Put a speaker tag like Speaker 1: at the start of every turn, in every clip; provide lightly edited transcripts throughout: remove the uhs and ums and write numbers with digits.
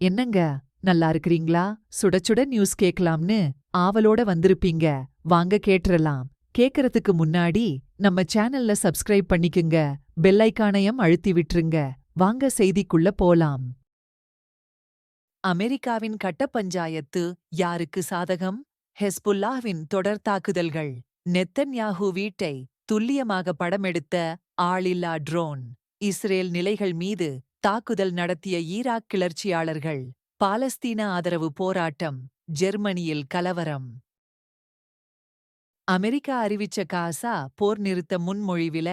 Speaker 1: என்னங்க, நல்லா இருக்கிறீங்களா? சுட சுட நியூஸ் கேக்கலாம்னு ஆவலோட வந்திருப்பீங்க. வாங்க கேட்டுறலாம். கேக்கறதுக்கு முன்னாடி நம்ம சேனல்ல சப்ஸ்கிரைப் பண்ணிக்குங்க. பெல் ஐகானையும் அழுத்தி விட்டுருங்க. வாங்க செய்திக்குள்ள போலாம். அமெரிக்காவின் கட்ட பஞ்சாயத்து யாருக்கு சாதகம்? ஹெஸ்புல்லாஹ்வின் தொடர் தாக்குதல்கள். நெத்தன்யாஹூ வீட்டை துல்லியமாக படமெடுத்த ஆளில்லா ட்ரோன். இஸ்ரேல் நிலைகள் மீது தாக்குதல் நடத்திய ஈராக் கிளர்ச்சியாளர்கள். பாலஸ்தீன ஆதரவு போராட்டம். ஜெர்மனியில் கலவரம். அமெரிக்கா அறிவிச்ச காசா போர் நிறுத்த முன்மொழிவில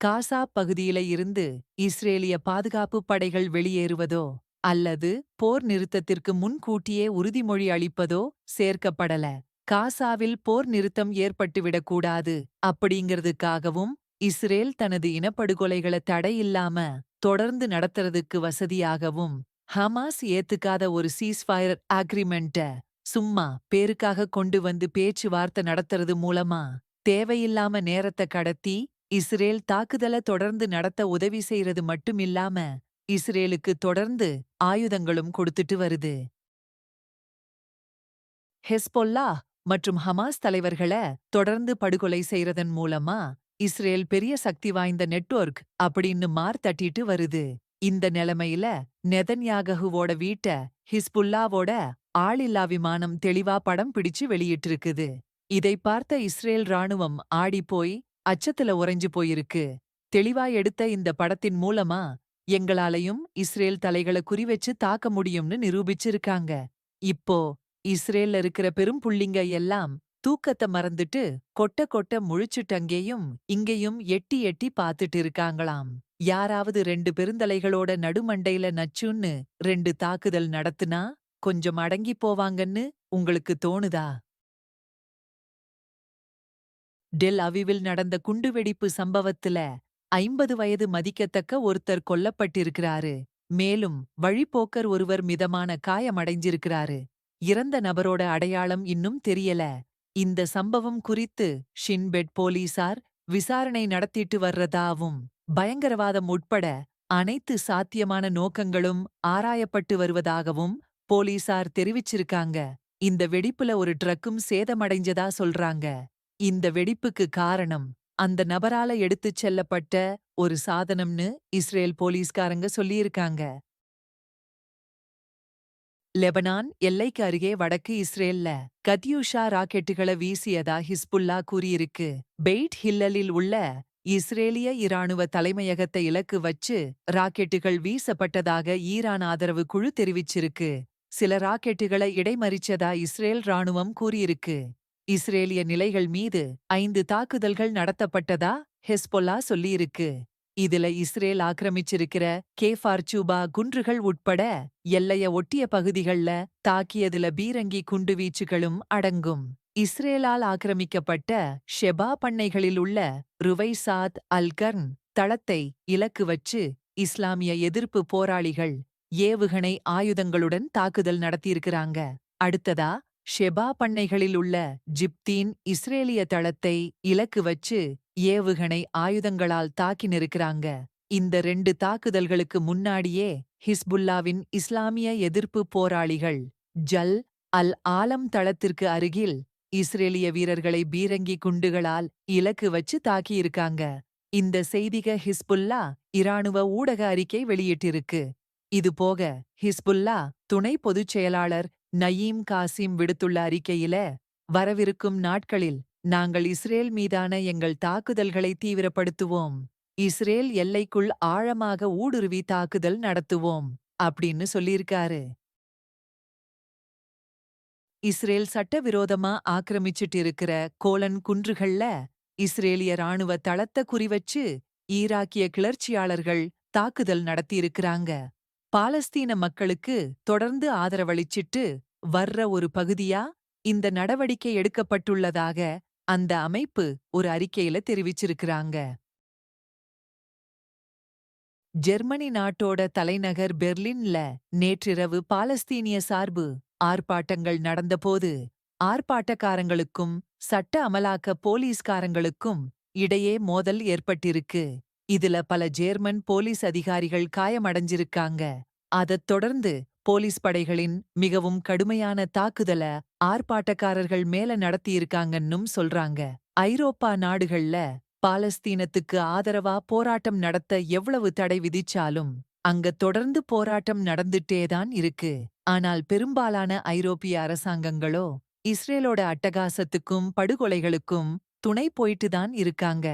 Speaker 1: காசா பகுதியில இருந்து இஸ்ரேலிய பாதுகாப்பு படைகள் வெளியேறுவதோ அல்லது போர் நிறுத்தத்திற்கு முன்கூட்டியே உறுதிமொழி அளிப்பதோ சேர்க்கப்படல. காசாவில் போர் நிறுத்தம் ஏற்பட்டுவிடக்கூடாது அப்படிங்கிறதுக்காகவும் இஸ்ரேல் தனது இனப்படுகொலைகளை தடையில்லாம தொடர்ந்து நடத்துறதுக்கு வசதியாகவும் ஹமாஸ் ஏத்துக்காத ஒரு சீஸ்ஃபயர் அக்ரிமெண்ட்ட சும்மா பேருக்காக கொண்டு வந்து பேச்சுவார்த்தை நடத்துறது மூலமா தேவையில்லாம நேரத்தை கடத்தி இஸ்ரேல் தாக்குதல தொடர்ந்து நடத்த உதவி செய்யறது மட்டுமில்லாம இஸ்ரேலுக்கு தொடர்ந்து ஆயுதங்களும் கொடுத்துட்டு வருது. ஹெஸ்பொல்லா மற்றும் ஹமாஸ் தலைவர்கள தொடர்ந்து படுகொலை செய்யறதன் மூலமா இஸ்ரேல் பெரிய சக்தி வாய்ந்த நெட்வொர்க் அப்படின்னு தட்டிட்டு வருது. இந்த நிலைமையில நெதன்யாகஹுவோட வீட்ட ஹிஸ்புல்லாவோட ஆளில்லா விமானம் தெளிவா படம் பிடிச்சு வெளியிட்டிருக்குது. இதை பார்த்த இஸ்ரேல் ராணுவம் ஆடிப்போய் அச்சத்துல உறைஞ்சு போயிருக்கு. தெளிவா எடுத்த இந்த படத்தின் மூலமா எங்களாலையும் இஸ்ரேல் தலைகளை குறிவச்சு தாக்க முடியும்னு நிரூபிச்சிருக்காங்க. இப்போ இஸ்ரேல்ல இருக்கிற பெரும் புள்ளிங்க எல்லாம் தூக்கத்தை மறந்துட்டு கொட்ட கொட்ட முழிச்சுட்டங்கேயும் இங்கேயும் எட்டி எட்டி பாத்துட்டு இருக்காங்களாம். யாராவது 2 பெருந்தலைகளோட நடுமண்டையில நச்சுன்னு 2 தாக்குதல் நடத்துனா கொஞ்சம் அடங்கி போவாங்கன்னு உங்களுக்கு தோணுதா? டெல் அவிவில் நடந்த குண்டுவெடிப்பு சம்பவத்துல 50 வயது மதிக்கத்தக்க ஒருத்தர் கொல்லப்பட்டிருக்கிறாரு. மேலும் வழிப்போக்கர் ஒருவர் மிதமான காயமடைஞ்சிருக்கிறாரு. இறந்த நபரோட அடையாளம் இன்னும் தெரியல. இந்த சம்பவம் குறித்து ஷின்பெட் போலீசார் விசாரணை நடத்திட்டு வர்றதாவும் பயங்கரவாதம் உட்பட அனைத்து சாத்தியமான நோக்கங்களும் ஆராயப்பட்டு வருவதாகவும் போலீசார் தெரிவிச்சிருக்காங்க. இந்த வெடிப்புல ஒரு ட்ரக்கும் சேதமடைஞ்சதா சொல்றாங்க. இந்த வெடிப்புக்கு காரணம் அந்த நபரால எடுத்துச் செல்லப்பட்ட ஒரு சாதனம்னு இஸ்ரேல் போலீஸ்காரங்க சொல்லியிருக்காங்க. லெபனான் எல்லைக்கு அருகே வடக்கு இஸ்ரேல்ல கத்யூஷா ராக்கெட்டுகளை வீசியதா ஹிஸ்புல்லா கூறியிருக்கு. பெய்ட் ஹில்லலில் உள்ள இஸ்ரேலிய இராணுவ தலைமையகத்தை இலக்கு வச்சு ராக்கெட்டுகள் வீசப்பட்டதாக ஈரான் ஆதரவு குழு தெரிவிச்சிருக்கு. சில ராக்கெட்டுகளை இடைமறிச்சதா இஸ்ரேல் ராணுவம் கூறியிருக்கு. இஸ்ரேலிய நிலைகள் மீது 5 தாக்குதல்கள் நடத்தப்பட்டதா ஹெஸ்பொல்லா சொல்லியிருக்கு. இதுல இஸ்ரேல் ஆக்கிரமிச்சிருக்கிற கேஃபார்ச்சூபா குன்றுகள் உட்பட எல்லைய ஒட்டிய பகுதிகள்ல தாக்கியதுல பீரங்கி குண்டுவீச்சுகளும் அடங்கும். இஸ்ரேலால் ஆக்கிரமிக்கப்பட்ட ஷெபா பண்ணைகளில் உள்ள ருவைசாத் அல்-கர்ன் தளத்தை இலக்கு வச்சு இஸ்லாமிய எதிர்ப்பு போராளிகள் ஏவுகணை ஆயுதங்களுடன் தாக்குதல் நடத்தியிருக்கிறாங்க. அடுத்ததா ஷெபா பண்ணைகளில் உள்ள ஜிப்தீன் இஸ்ரேலிய தளத்தை இலக்கு வச்சு ஏவுகணை ஆயுதங்களால் தாக்கினிருக்கிறாங்க. இந்த 2 தாக்குதல்களுக்கு முன்னாடியே ஹிஸ்புல்லாவின் இஸ்லாமிய எதிர்ப்பு போராளிகள் ஜல் அல் ஆலம் தளத்திற்கு அருகில் இஸ்ரேலிய வீரர்களை பீரங்கி குண்டுகளால் இலக்கு வச்சு தாக்கியிருக்காங்க. இந்த செய்திக ஹிஸ்புல்லா இராணுவ ஊடக அறிக்கை வெளியிட்டிருக்கு. இதுபோக ஹிஸ்புல்லா துணை பொதுச் செயலாளர் நயீம் காசிம் விடுத்துள்ள அறிக்கையில வரவிருக்கும் நாட்களில் நாங்கள் இஸ்ரேல் மீதான எங்கள் தாக்குதல்களை தீவிரப்படுத்துவோம். இஸ்ரேல் எல்லைக்குள் ஆழமாக ஊடுருவி தாக்குதல் நடத்துவோம் அப்படின்னு சொல்லியிருக்காரு. இஸ்ரேல் சட்டவிரோதமா ஆக்கிரமிச்சிட்டு இருக்கிற கோலன் குன்றுகள்ல இஸ்ரேலிய ராணுவ தளத்தை குறிவச்சு ஈராக்கிய கிளர்ச்சியாளர்கள் தாக்குதல் நடத்தியிருக்கிறாங்க. பாலஸ்தீன மக்களுக்கு தொடர்ந்து ஆதரவளிச்சிட்டு வர்ற ஒரு பகுதியா இந்த நடவடிக்கை எடுக்கப்பட்டுள்ளதாக அந்த அமைப்பு ஒரு அறிக்கையில தெரிவிச்சிருக்கிறாங்க. ஜெர்மனி நாட்டோட தலைநகர் பெர்லின்ல நேற்றிரவு பாலஸ்தீனிய சார்பு ஆர்ப்பாட்டங்கள் நடந்தபோது ஆர்ப்பாட்டக்காரங்களுக்கும் சட்ட அமலாக்க போலீஸ்காரங்களுக்கும் இடையே மோதல் ஏற்பட்டிருக்கு. இதுல பல ஜேர்மன் போலீஸ் அதிகாரிகள் காயமடைஞ்சிருக்காங்க. அதத் தொடர்ந்து போலீஸ் படைகளின் மிகவும் கடுமையான தாக்குதல ஆர்ப்பாட்டக்காரர்கள் மேல நடத்தியிருக்காங்கன்னும் சொல்றாங்க. ஐரோப்பா நாடுகள்ல பாலஸ்தீனத்துக்கு ஆதரவா போராட்டம் நடத்த எவ்வளவு தடை விதிச்சாலும் அங்க தொடர்ந்து போராட்டம் நடந்துட்டேதான் இருக்கு. ஆனால் பெரும்பாலான ஐரோப்பிய அரசாங்கங்களோ இஸ்ரேலோட அட்டகாசத்துக்கும் படுகொலைகளுக்கும் துணை போயிட்டு தான் இருக்காங்க.